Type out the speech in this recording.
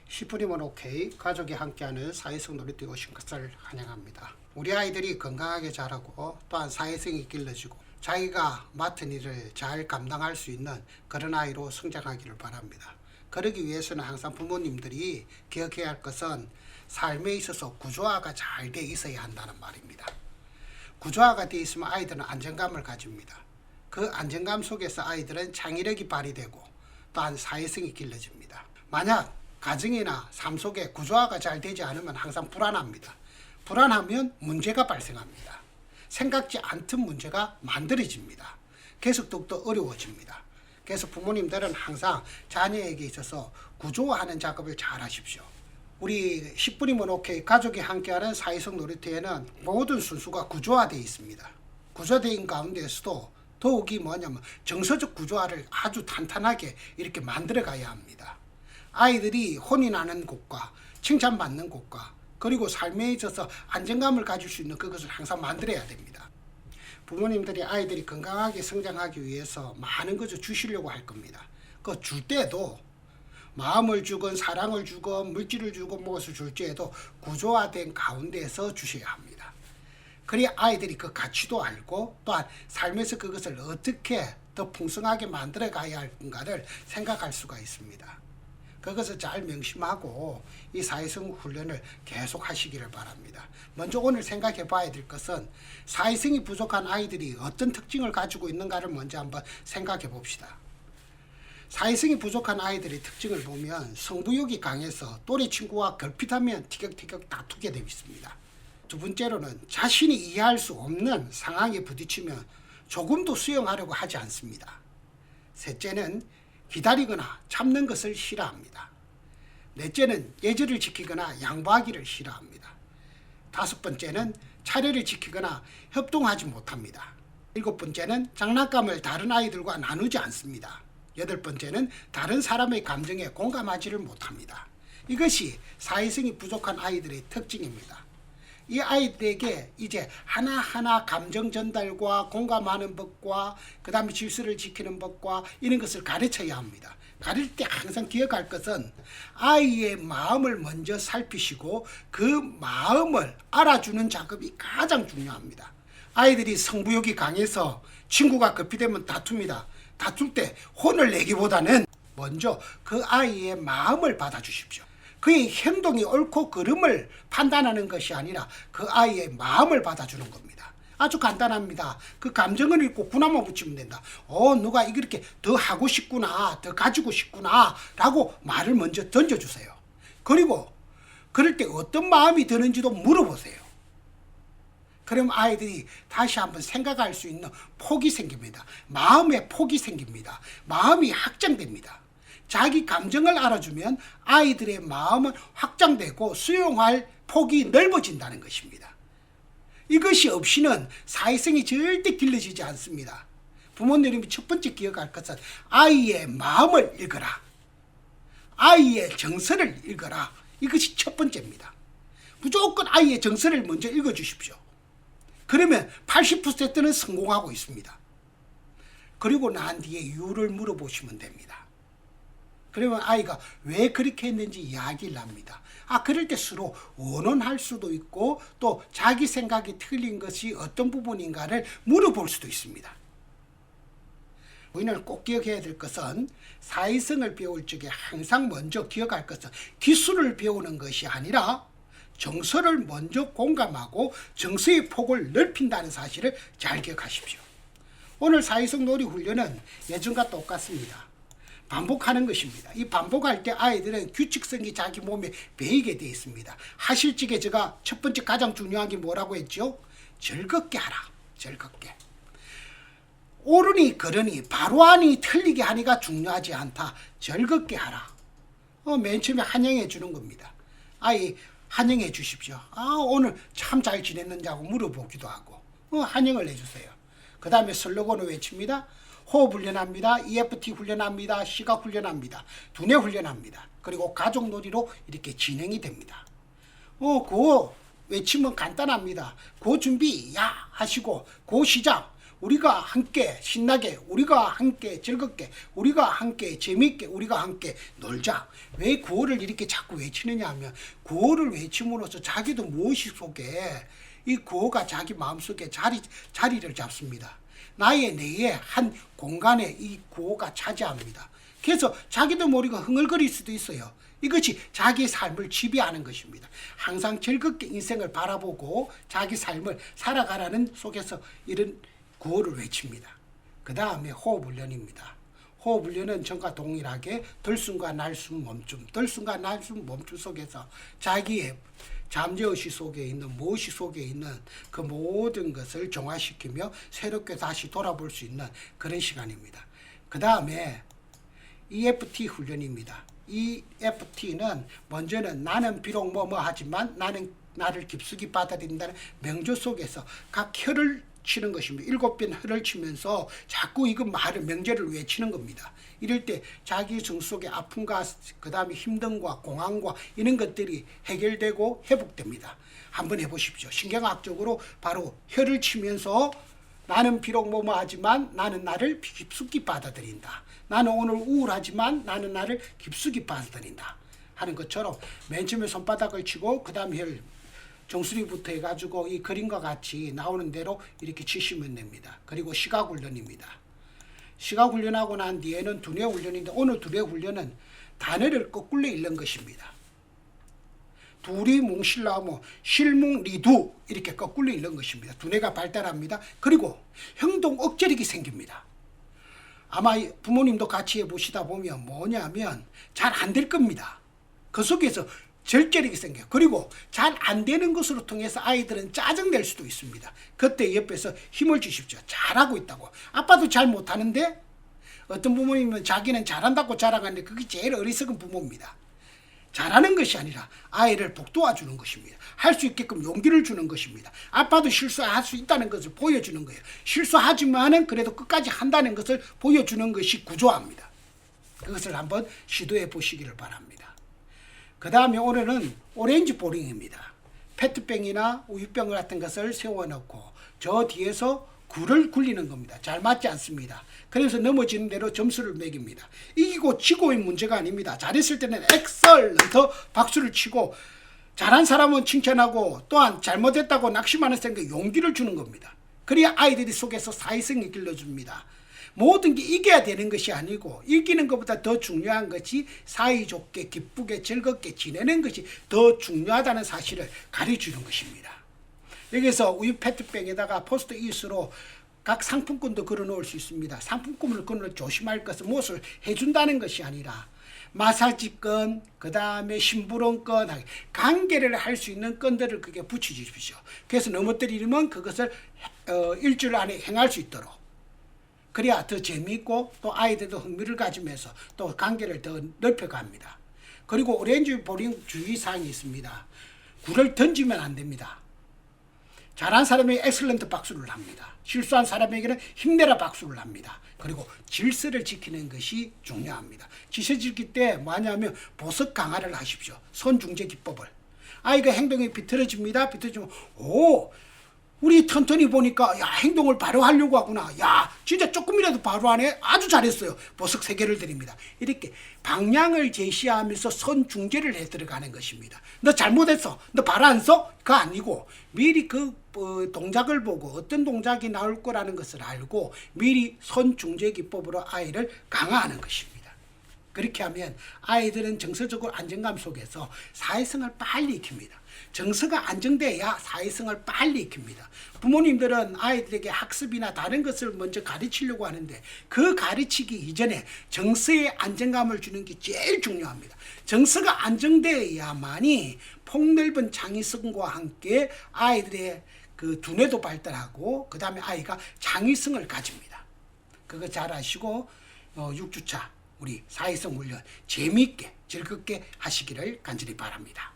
10분이면 오케이. 가족이 함께하는 사회성 놀이터에 오신 것을 환영합니다. 우리 아이들이 건강하게 자라고 또한 사회성이 길러지고 자기가 맡은 일을 잘 감당할 수 있는 그런 아이로 성장하기를 바랍니다. 그러기 위해서는 항상 부모님들이 기억해야 할 것은 삶에 있어서 구조화가 잘 돼 있어야 한다는 말입니다. 구조화가 돼 있으면 아이들은 안정감을 가집니다. 그 안정감 속에서 아이들은 창의력이 발휘되고 또한 사회성이 길러집니다. 만약 가정이나 삶 속에 구조화가 잘 되지 않으면 항상 불안합니다. 불안하면 문제가 발생합니다. 생각지 않던 문제가 만들어집니다. 계속 더욱더 어려워집니다. 그래서 부모님들은 항상 자녀에게 있어서 구조화하는 작업을 잘 하십시오. 우리 10분이면 오케이 가족이 함께하는 사회성 놀이터에는 모든 순수가 구조화되어 있습니다. 구조화된 가운데서도 더욱이 뭐냐면 정서적 구조화를 아주 탄탄하게 이렇게 만들어 가야 합니다. 아이들이 혼이 나는 곳과 칭찬받는 곳과 그리고 삶에 있어서 안정감을 가질 수 있는 그것을 항상 만들어야 됩니다. 부모님들이 아이들이 건강하게 성장하기 위해서 많은 것을 주시려고 할 겁니다. 그 줄 때도 마음을 주건 사랑을 주건 물질을 주건 무엇을 줄지에도 구조화된 가운데에서 주셔야 합니다. 그래야 아이들이 그 가치도 알고 또한 삶에서 그것을 어떻게 더 풍성하게 만들어 가야 할까를 생각할 수가 있습니다. 그것을 잘 명심하고 이 사회성 훈련을 계속 하시기를 바랍니다. 먼저 오늘 생각해 봐야 될 것은 사회성이 부족한 아이들이 어떤 특징을 가지고 있는가를 먼저 한번 생각해 봅시다. 사회성이 부족한 아이들의 특징을 보면 승부욕이 강해서 또래 친구와 결핍하면 티격태격 다투게 되어 있습니다. 두 번째로는 자신이 이해할 수 없는 상황에 부딪히면 조금도 수용하려고 하지 않습니다. 셋째는 기다리거나 참는 것을 싫어합니다. 넷째는 예절을 지키거나 양보하기를 싫어합니다. 다섯 번째는 차례를 지키거나 협동하지 못합니다. 일곱 번째는 장난감을 다른 아이들과 나누지 않습니다. 여덟 번째는 다른 사람의 감정에 공감하지를 못합니다. 이것이 사회성이 부족한 아이들의 특징입니다. 이 아이들에게 이제 하나하나 감정 전달과 공감하는 법과 그 다음에 질서를 지키는 법과 이런 것을 가르쳐야 합니다. 가르칠 때 항상 기억할 것은 아이의 마음을 먼저 살피시고 그 마음을 알아주는 작업이 가장 중요합니다. 아이들이 승부욕이 강해서 친구가 급히 되면 다툽니다. 다툴 때 혼을 내기보다는 먼저 그 아이의 마음을 받아주십시오. 그의 행동이 옳고 그름을 판단하는 것이 아니라 그 아이의 마음을 받아주는 겁니다. 아주 간단합니다. 그 감정을 읽고 구나만 붙이면 된다. 누가 이렇게 더 하고 싶구나, 더 가지고 싶구나 라고 말을 먼저 던져주세요. 그리고 그럴 때 어떤 마음이 드는지도 물어보세요. 그럼 아이들이 다시 한번 생각할 수 있는 폭이 생깁니다. 마음의 폭이 생깁니다. 마음이 확장됩니다. 자기 감정을 알아주면 아이들의 마음은 확장되고 수용할 폭이 넓어진다는 것입니다. 이것이 없이는 사회성이 절대 길러지지 않습니다. 부모님이 첫 번째 기억할 것은 아이의 마음을 읽어라. 아이의 정서를 읽어라. 이것이 첫 번째입니다. 무조건 아이의 정서를 먼저 읽어주십시오. 그러면 80%는 성공하고 있습니다. 그리고 난 뒤에 이유를 물어보시면 됩니다. 그러면 아이가 왜 그렇게 했는지 이야기를 합니다. 그럴 때 서로 원언할 수도 있고 또 자기 생각이 틀린 것이 어떤 부분인가를 물어볼 수도 있습니다. 우리는 꼭 기억해야 될 것은 사회성을 배울 적에 항상 먼저 기억할 것은 기술을 배우는 것이 아니라 정서를 먼저 공감하고 정서의 폭을 넓힌다는 사실을 잘 기억하십시오. 오늘 사회성 놀이 훈련은 예전과 똑같습니다. 반복하는 것입니다. 이 반복할 때 아이들은 규칙성이 자기 몸에 배이게 되어 있습니다. 하실 적에 제가 첫 번째 가장 중요한 게 뭐라고 했죠? 즐겁게 하라. 즐겁게. 옳으니 그러니 바로 하니 틀리게 하니가 중요하지 않다. 즐겁게 하라. 맨 처음에 환영해 주는 겁니다. 아이 환영해 주십시오. 오늘 참 잘 지냈는지 하고 물어보기도 하고 환영을 해주세요. 그 다음에 슬로건을 외칩니다. 호흡 훈련합니다. EFT 훈련합니다. 시각 훈련합니다. 두뇌 훈련합니다. 그리고 가족 놀이로 이렇게 진행이 됩니다. 그거 외치면 간단합니다. 고 준비 야 하시고 고 시작. 우리가 함께 신나게, 우리가 함께 즐겁게, 우리가 함께 재미있게, 우리가 함께 놀자. 왜 구호를 이렇게 자꾸 외치느냐 하면 구호를 외침으로써 자기도 무의식 속에 이 구호가 자기 마음속에 자리를 잡습니다. 나의 뇌의 한 공간에 이 구호가 차지합니다. 그래서 자기도 모르게 흥얼거릴 수도 있어요. 이것이 자기 삶을 지배하는 것입니다. 항상 즐겁게 인생을 바라보고 자기 삶을 살아가라는 속에서 이런 구호를 외칩니다. 그 다음에 호흡훈련입니다. 호흡훈련은 전과 동일하게 들숨과 날숨 멈춤, 들숨과 날숨 멈춤 속에서 자기의 잠재의식 속에 있는 무의식 속에 있는 그 모든 것을 정화시키며 새롭게 다시 돌아볼 수 있는 그런 시간입니다. 그 다음에 EFT 훈련입니다. EFT는 먼저는 나는 비록 뭐뭐 하지만 나는 나를 깊숙이 받아들인다는 명조 속에서 각 혀를 치는 것입니다. 7번 혀를 치면서 자꾸 이거 말을 명제를 외치는 겁니다. 이럴 때 자기 정 속의 아픔과 그 다음에 힘듦과 공황과 이런 것들이 해결되고 회복됩니다. 한번 해보십시오. 신경학적으로 바로 혀를 치면서 나는 비록 뭐뭐 하지만 나는 나를 깊숙이 받아들인다. 나는 오늘 우울하지만 나는 나를 깊숙이 받아들인다 하는 것처럼 맨 처음에 손바닥을 치고 그 다음에 혀를 정수리부터 해가지고 이 그림과 같이 나오는 대로 이렇게 치시면 됩니다. 그리고 시각훈련입니다. 시각훈련하고 난 뒤에는 두뇌훈련인데 오늘 두뇌훈련은 단어를 거꾸로 읽는 것입니다. 둘이 뭉실라면 실뭉리두 이렇게 거꾸로 읽는 것입니다. 두뇌가 발달합니다. 그리고 행동 억제력이 생깁니다. 아마 부모님도 같이 해보시다 보면 뭐냐면 잘 안 될 겁니다. 그 속에서 절제력이 생겨요. 그리고 잘 안 되는 것으로 통해서 아이들은 짜증낼 수도 있습니다. 그때 옆에서 힘을 주십시오. 잘하고 있다고. 아빠도 잘 못하는데 어떤 부모님은 자기는 잘한다고 자랑하는데 그게 제일 어리석은 부모입니다. 잘하는 것이 아니라 아이를 북돋아주는 것입니다. 할 수 있게끔 용기를 주는 것입니다. 아빠도 실수할 수 있다는 것을 보여주는 거예요. 실수하지만은 그래도 끝까지 한다는 것을 보여주는 것이 구조화입니다. 그것을 한번 시도해 보시기를 바랍니다. 그 다음에 오늘은 오렌지 보링입니다. 페트병이나 우유병 같은 것을 세워놓고 저 뒤에서 굴을 굴리는 겁니다. 잘 맞지 않습니다. 그래서 넘어지는 대로 점수를 매깁니다. 이기고 지고의 문제가 아닙니다. 잘했을 때는 엑설런트 박수를 치고 잘한 사람은 칭찬하고 또한 잘못했다고 낙심하는 생각에 용기를 주는 겁니다. 그래야 아이들이 속에서 사회성이 길러줍니다. 모든 게 이겨야 되는 것이 아니고 이기는 것보다 더 중요한 것이 사이좋게 기쁘게 즐겁게 지내는 것이 더 중요하다는 사실을 가르쳐주는 것입니다. 여기서 우유 페트병에다가 포스트잇으로 각 상품권도 걸어 놓을 수 있습니다. 상품권을 걸어 조심할 것은 무엇을 해준다는 것이 아니라 마사지건, 그 다음에 심부름건, 관계를 할 수 있는 건들을 그게 붙여주십시오. 그래서 넘어뜨리면 그것을 일주일 안에 행할 수 있도록. 그래야 더 재미있고 또 아이들도 흥미를 가지면서 또 관계를 더 넓혀갑니다. 그리고 오렌지 보링 주의사항이 있습니다. 굴을 던지면 안 됩니다. 잘한 사람에게 엑셀런트 박수를 합니다. 실수한 사람에게는 힘내라 박수를 합니다. 그리고 질서를 지키는 것이 중요합니다. 질서 지킬 때 뭐냐면 보석 강화를 하십시오. 선중재 기법을. 아이가 행동이 비틀어집니다. 비틀어지면 오 우리 턴턴이 보니까 야 행동을 바로 하려고 하구나. 야 진짜 조금이라도 바로 하네. 아주 잘했어요. 보석 3개를 드립니다. 이렇게 방향을 제시하면서 선중재를 해 들어가는 것입니다. 너 잘못했어. 너 바로 안 써? 그거 아니고 미리 그 동작을 보고 어떤 동작이 나올 거라는 것을 알고 미리 선중재 기법으로 아이를 강화하는 것입니다. 그렇게 하면 아이들은 정서적으로 안정감 속에서 사회성을 빨리 익힙니다. 정서가 안정돼야 사회성을 빨리 익힙니다. 부모님들은 아이들에게 학습이나 다른 것을 먼저 가르치려고 하는데 그 가르치기 이전에 정서의 안정감을 주는 게 제일 중요합니다. 정서가 안정되어야만이 폭넓은 창의성과 함께 아이들의 그 두뇌도 발달하고 그 다음에 아이가 창의성을 가집니다. 그거 잘 아시고 6주차 우리 사회성 훈련 재미있게 즐겁게 하시기를 간절히 바랍니다.